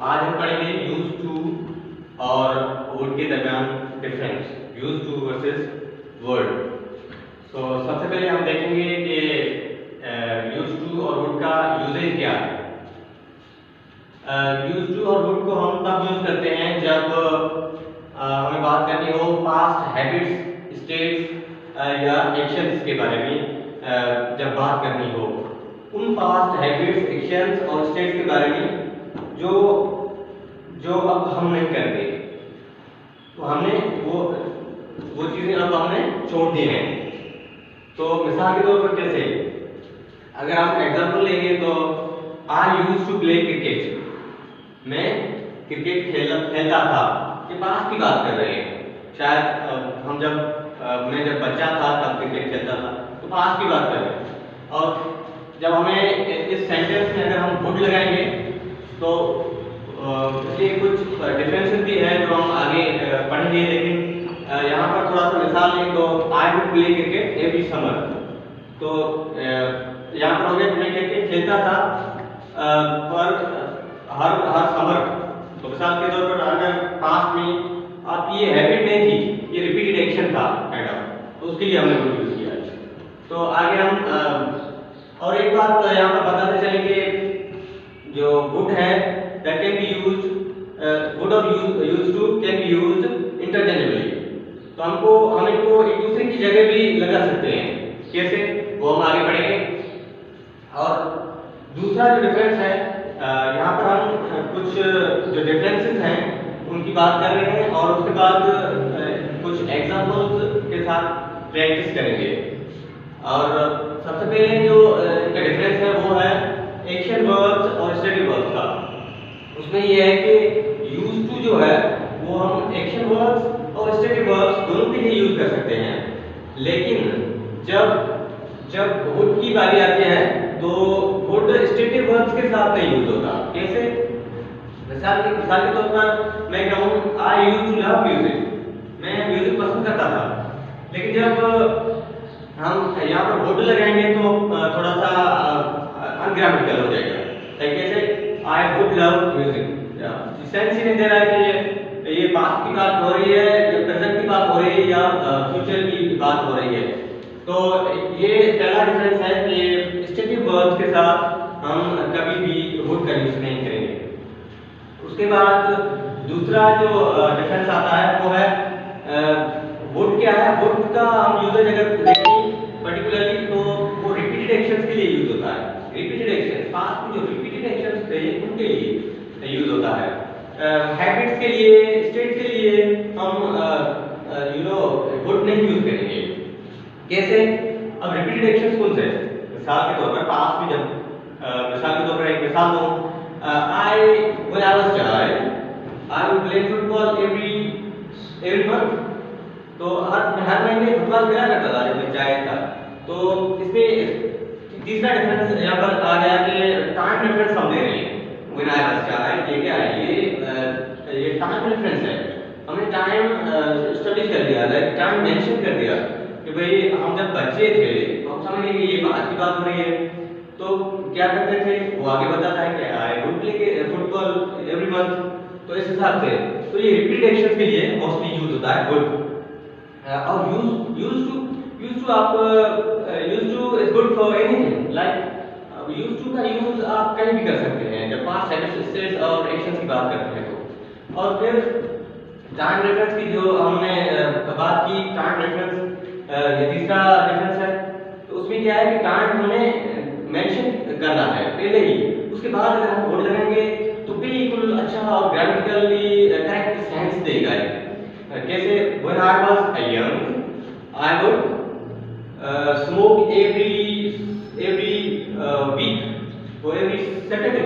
आज हम पढ़ेंगे यूज टू और वर्ड के दरमियान difference, use to versus would. तो सबसे पहले हम देखेंगे कि यूज टू और वर्ड का यूजेज क्या है। यूज टू और वर्ड को हम तब यूज करते हैं जब हमें बात करनी हो पास्ट हैबिट्स, स्टेट्स या एक्शंस के बारे में। जब बात करनी हो उन पास्ट हैबिट्स, एक्शंस और स्टेट्स के बारे में जो जो अब हम नहीं करते, तो हमने वो चीजें अब हमने छोड़ दी हैं। तो मिसाल के तौर पर कैसे, अगर आप एग्जांपल लेंगे तो I used to play cricket, मैं क्रिकेट खेलता था, ये पास्ट की बात कर रहे हैं। शायद मैं जब बच्चा था तब क्रिकेट खेलता था, तो पास्ट की बात कर रहे हैं। और जब हमें इस सेंटेंस में अगर हम वुड लगाएंगे तो इसके कुछ डिफरेंसेस भी है जो हम आगे पढ़ेंगे, लेकिन यहाँ पर थोड़ा सा मिसाल लें तो आई would play cricket every summer. तो यहाँ पर हो गया मैं क्रिकेट खेलता था पर हर समर। तो मिसाल के तौर पर अगर पास्ट में आप ये हैबिट नहीं थी, ये रिपीटेड एक्शन था काइंड ऑफ, तो उसके लिए हमने वुड यूज किया। तो आगे हम और एक बात यहाँ पर बताते चलेंगे, जो वुड है that can be used, would or used to can be used interchangeably। तो हम इनको एक दूसरे की जगह भी लगा सकते हैं। कैसे, वो हम आगे पढ़ेंगे। और दूसरा जो डिफरेंस है, यहाँ पर हम कुछ जो डिफरेंसेस हैं उनकी बात कर रहे हैं और उसके बाद कुछ एग्जांपल्स के साथ प्रैक्टिस करेंगे। और सबसे पहले जो इनका डिफरेंस है वो है एक्शन वर्ब्स और स्टडी वर्ब्स का। उसमें ये है कि यूज टू जो है वो हम एक्शन वर्ब्स और स्टडी वर्ब्स दोनों के लिए यूज कर सकते हैं, लेकिन जब वुड की बारी आती है तो वुड स्टडी वर्ब्स के साथ नहीं यूज होता। कैसे, मिसाल के तौर पर मैं कहूँ आई यूज टू लव म्यूजिक, मैं म्यूजिक पसंद करता था, लेकिन जब हम यहाँ पर वुड लगाएंगे तो थोड़ा सा अनग्रामेटिकल हो जाएगा। कैसे, I would love music, sense ही नहीं दे रहा है कि ये पास्ट की बात हो रही है या प्रेजेंट की बात हो रही है या फ्यूचर की बात हो रही है। तो ये पहला डिफरेंस है कि स्टेटिव वर्ब्स के साथ हम कभी भी वुड का यूज नहीं करेंगे। उसके बाद दूसरा जो डिफरेंस आता है वो है वुड क्या है। वुड का हम यूजेज अगर देखें पर्टिकुलरली तो वो रिपीटेड एक्शंस के लिए यूज होता है। रिपीटेड एक्शंस, पास्ट में जो रिपीटेड एक्शंस थे उनके लिए यूज होता है। हैबिट्स के लिए, स्टेट के लिए हम वुड नहीं यूज करेंगे। कैसे, अब रिपीटेड एक्शंस कौन से, मिसाल के तौर पर पास्ट में जब मिसाल के तौर पर एक मिसाल दूं, I when I was child I would play football every month. तो हर महीने फुटबॉल खेला करता था जब मैं चाइल्ड था। तो इसमें तीसरा डिफरेंस यहाँ पर आ गया कि टाइम डिफरेंस हम दे रहे हैं। व्हेन आई वाज चाइल्ड, ये क्या है, ये टाइम डिफरेंस है। हमने टाइम स्टडी कर दिया, लाइक टाइम मेंशन कर दिया कि भाई हम जब बच्चे थे तो हम समझ गए कि ये आज की बात हो रही है। तो क्या करते थे, वो आगे बताता है कि आई would play football every month. तो इस हिसाब से तो ये रिपीटेड एक्शन के लिए मोस्टली यूज होता है वुड। और use to is good for anything, like use to का यूज आप कहीं भी कर सकते हैं जब पास्ट हैबिट्स, स्टेट्स और एक्शंस की बात करते हैं तो। और फिर टाइम रेफरेंस की जो हमने बात की, टाइम रेफरेंस ये तीसरा डिफरेंस है। तो उसमें क्या है कि टाइम हमें मेंशन करना है पहले ही, उसके बाद अगर हम वर्ड लगाएंगे तो बिल्कुल अच्छा और ग्रामेटिकली करेक्ट सेंस देगा। कैसे, when I was young I would smoke every week, तो एवरी सैटरडे।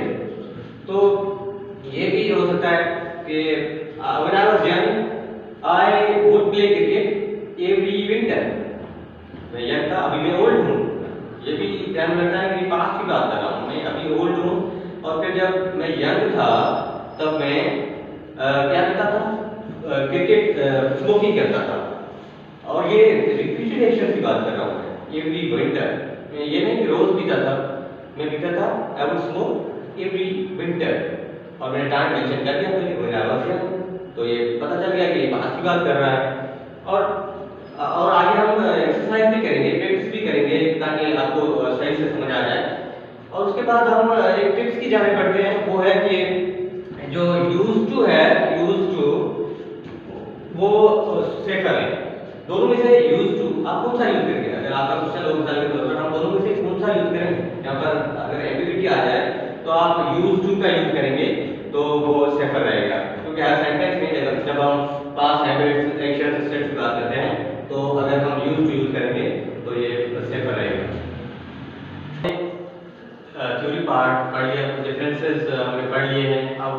तो ये भी हो सकता है कि when I was young I would play cricket every winter. मैं यंग था, अभी मैं ओल्ड हूँ, ये भी ध्यान रखना है कि पास्ट की बात कर रहा हूँ, मैं अभी ओल्ड हूँ। और फिर जब मैं यंग था तब मैं क्या करता था, क्रिकेट स्मोकिंग करता था। और ये रिपीटेड एक्शन की बात कर रहा हूँ मैं, एवरी विंटर। ये नहीं कि रोज पीता था, मैं पीता था, आई वुड स्मोक एवरी विंटर। और मैंने टाइम मेंशन कर दिया तो ये आई वाज हियर, तो ये पता चल गया कि ये पास्ट की बात कर रहा है। और आगे हम एक्सरसाइज भी करेंगे, प्रैक्टिस भी करेंगे ताकि आपको सही से समझ आ जाए। और उसके बाद हम एक टिप्स की जाने पड़ते हैं, वो है कि जो यूज्ड टू है, यूज्ड टू वो सेफर है। दोनों में से यूज्ड टू आप कौन सा यूज करेंगे? अगर आपका क्वेश्चन हो मिसाल के तौर पर, हम दोनों में से कौन सा यूज करेंगे? यहाँ पर अगर एम्बिग्यूटी आ जाए तो आप यूज्ड टू का यूज करेंगे तो वो सेफर रहेगा, क्योंकि हर सेंटेंस में जब हम पास्ट हैबिट्स, एक्शंस, स्टेट्स की बात करते हैं तो अगर हम यूज्ड टू यूज करेंगे तो ये सेफर रहेगा। थ्योरी पार्ट पढ़ लिया, डिफरेंसेस हमने पढ़ लिए हैं, अब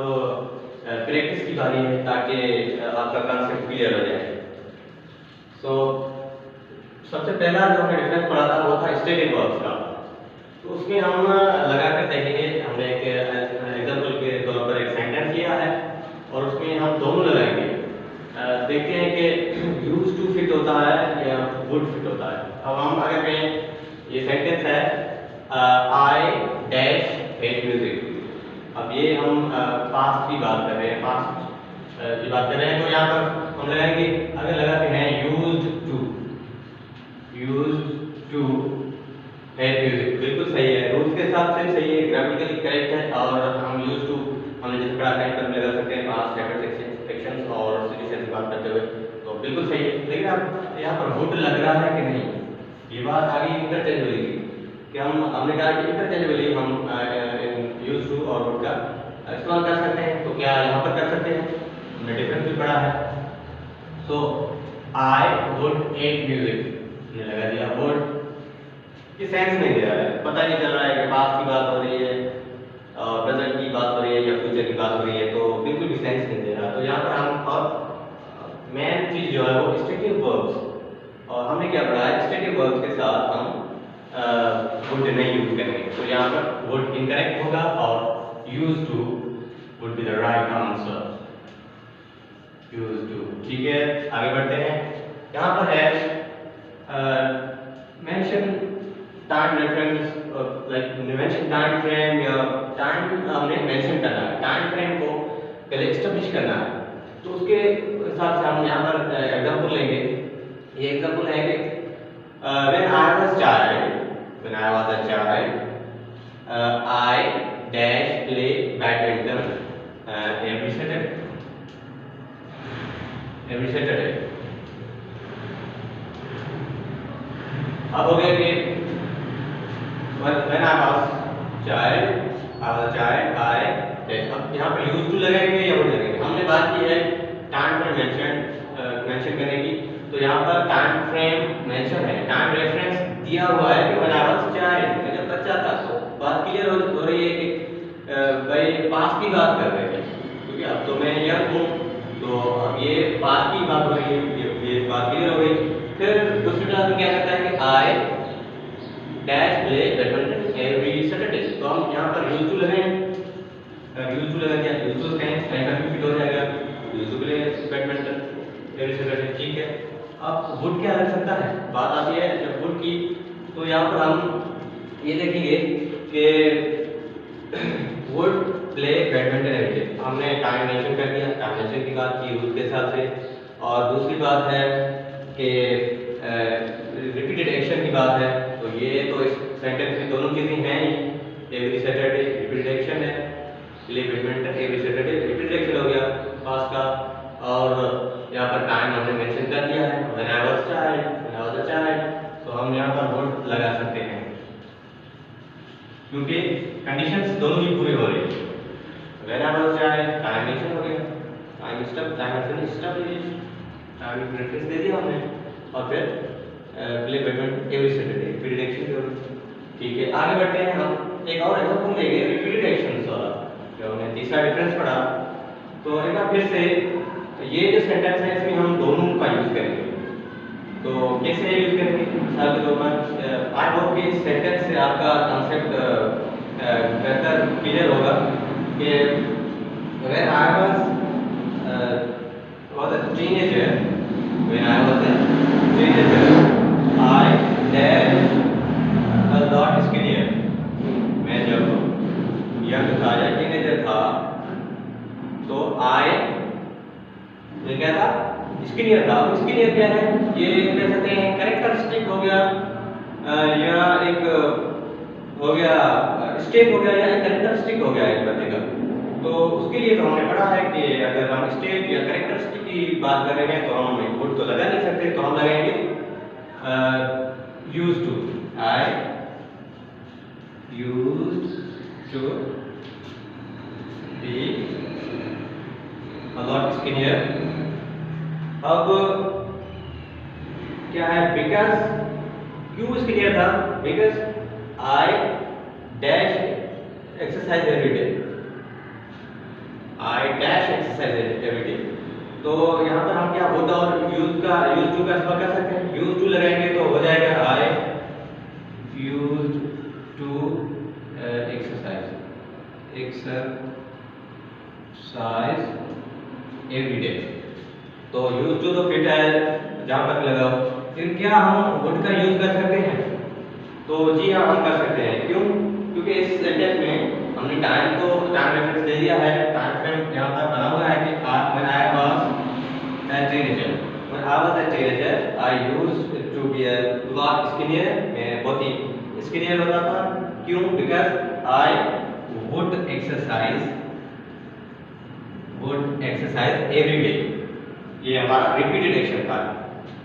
प्रैक्टिस की बारी है ताकि आपका कॉन्सेप्ट क्लियर हो जाए। तो सबसे पहला जो हमने डिफरेंस पढ़ा था वो था स्टेटिक वर्ब्स का, तो उसमें हम लगा कर देखेंगे। हमने एक एग्जांपल के तौर पर एक सेंटेंस लिया है और उसमें हम दोनों लगाएंगे, देखते हैं कि यूज्ड टू फिट होता है या वुड फिट होता है। अब हम अगर कहें ये सेंटेंस है आई डैश हेट म्यूजिक, अब ये हम पास्ट की बात कर रहे हैं, पास्ट की बात कर रहे हैं, तो यहाँ पर हम लगाएंगे, अगर लगाते हैं यूज्ड टू हेट म्यूजिक, बिल्कुल सही है, रूल्स के हिसाब से सही है, ग्रामेटिकली करेक्ट है। और हम यूज्ड टू हमने जैसे पढ़ा टाइम पर लगा सकते हैं पास्ट हैबिट्स, एक्शंस और सिचुएशन की बात करते हुए, तो बिल्कुल सही है। लेकिन अब यहाँ पर वुड लग रहा है कि नहीं, ये बात आगे इंटरचेंजेबली थी कि हमने कहा कि इंटरचेंजेबली हम यूज्ड टू और वुड का इस्तेमाल कर सकते हैं, तो क्या यहाँ पर कर सकते हैं? हमने डिफरेंस भी पढ़ा है। सो आई वुड एट म्यूजिक, हमने लगा दिया वुड, ये सेंस नहीं दे रहा है, पता नहीं चल रहा है कि पास्ट की बात हो रही है, प्रेजेंट की बात हो रही है या फ्यूचर की बात हो रही है, तो बिल्कुल भी सेंस नहीं दे रहा। तो यहाँ पर हम और मेन चीज जो है वो स्टेटिक वर्ब्स, और हमने क्या पढ़ा है, स्टेटिक वर्ब्स के साथ हम वुड नहीं यूज करेंगे, तो यहाँ पर वुड इनकरेक्ट होगा और used to would be the right answer, used to. ठीक है, आगे बढ़ते हैं। यहाँ पर है mention time reference, like mention time frame या टाइम हमने मेंशन करना है, टाइम फ्रेम को पहले एस्टेब्लिश करना है, तो उसके हिसाब से हम यहाँ पर एग्जांपल लेंगे। ये एग्जांपल है कि when I was a child I dash play badminton every Saturday। अब हो गया कि when I was a child I dash, अब यहाँ पर यूज टू लगाएंगे या वुड लगाएंगे? हमने बात की है टाइम फ्रेम मेंशन करने की, तो यहाँ पर टाइम फ्रेम मेंशन है, टाइम रेफरेंस दिया हुआ है कि when I was a child, मैं जब बच्चा था, तो बात क्लियर हो रही है कि भाई पास्ट की बात कर रहे हैं, क्योंकि अब तो मैं यंग हूँ, तो अब ये पास्ट की बात हो रही है, ये बात क्लियर हो गई। फिर दूसरी क्लास में क्या करता है कि I dash play badminton every Saturday, तो हम यहाँ पर यूज टू लगाएं, यूज टू लगा दिया, यूज टू कहें टाइम भी फिट हो जाएगा, use to play badminton every Saturday. ठीक है, अब वुड क्या लग सकता है? बात आती है जब वुड की, तो यहाँ पर हम ये देखेंगे कि would play badminton every day, हमने टाइम मेंशन कर दिया, टाइम मेंशन की बात की यूज के हिसाब से। और दूसरी बात है कि रिपीटेड एक्शन की बात है, तो ये तो इस सेंटेंस में दोनों चीज़ें हैं ही, एवरी सैटरडे रिपीटेड एक्शन है, play badminton every Saturday repeated action हो गया पास्ट का, और यहाँ पर टाइम हमने मेंशन कर दिया है, when I was a child, तो हम यहाँ पर वुड लगा सकते हैं क्योंकि कंडीशंस दोनों ही पूरी हो रही है। When I was a child time mention हो गया, टाइम रेफरेंस दे दिया हमने, और फिर play badminton every Saturday repeated action हो गया। ठीक है, आगे बढ़ते हैं, हम एक और एग्जांपल लेंगे रिपीटेड एक्शंस वाला, जो हमने तीसरा डिफरेंस पढ़ा। तो एक बार फिर से ये जो सेंटेंस है इसमें हम दोनों का यूज करेंगे, तो कैसे यूज करेंगे? मिसाल के तौर पर आई होप कि इस सेंटेंस से आपका कॉन्सेप्ट बेहतर क्लियर होगा कि when I was a teenager, I dash a lot skinnier, मैं जब यंग था या टीनेजर था आई, ये क्या था, स्किनियर था। स्किनियर क्या है, ये कह सकते हैं कैरेक्टरिस्टिक हो गया या एक हो गया स्टेट हो गया या एक कैरेक्टरिस्टिक हो गया एक बंदे का। तो उसके लिए तो हमने पढ़ा है कि अगर हम स्टेट या कैरेक्टरिस्टिक की बात कर रहे हैं तो हम वुड तो लगा नहीं सकते, तो हम लगाएंगे use to. I use to be a lot skinnier। अब क्या है, बिकॉज क्यों स्किनियर था, because I dash exercise every day, I dash exercise every day. तो यहाँ पर हम क्या होता और यूज टू का इस्तेमाल कर सकते हैं। यूज टू लगाएंगे तो हो जाएगा I use to exercise every day. तो यूज टू तो फिट है, जहाँ पर लगाओ। फिर क्या हम वुड का यूज कर सकते हैं, तो जी हाँ हम कर सकते हैं। क्यों, क्योंकि इस सेंटेंस में हमने टाइम रेफरेंस दे दिया है। टाइम फ्रेम यहाँ पर बना हुआ है कि when I was a teenager I used to be a lot skinnier। मैं बहुत ही स्किनियर होता था। क्यों, because I would exercise every day। ये हमारा रिपीटेड एक्शन था।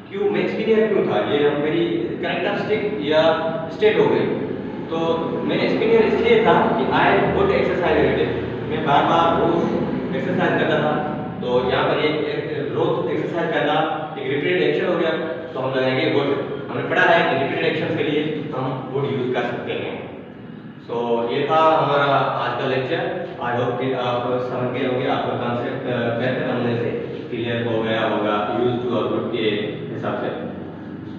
क्यों मैं स्किनियर क्यों था, ये मेरी कैरेक्टरिस्टिक या स्टेट हो गई। तो मैं स्किनियर इसलिए था कि I would exercise every day, मैं बार बार रोज एक्सरसाइज करता था। तो यहाँ पर एक रोज एक्सरसाइज करना एक रिपीटेड एक्शन हो गया, तो हम लगाएंगे वुड। हमने पढ़ा है कि रिपीटेड एक्शन के लिए हम वुड यूज कर सकते हैं। सो ये था हमारा आज का लेक्चर। आई होप कि आप समझ गए होंगे, आपका कॉन्सेप्ट बेहतर हमने से क्लियर हो गया होगा यूज टू और वुड के हिसाब से।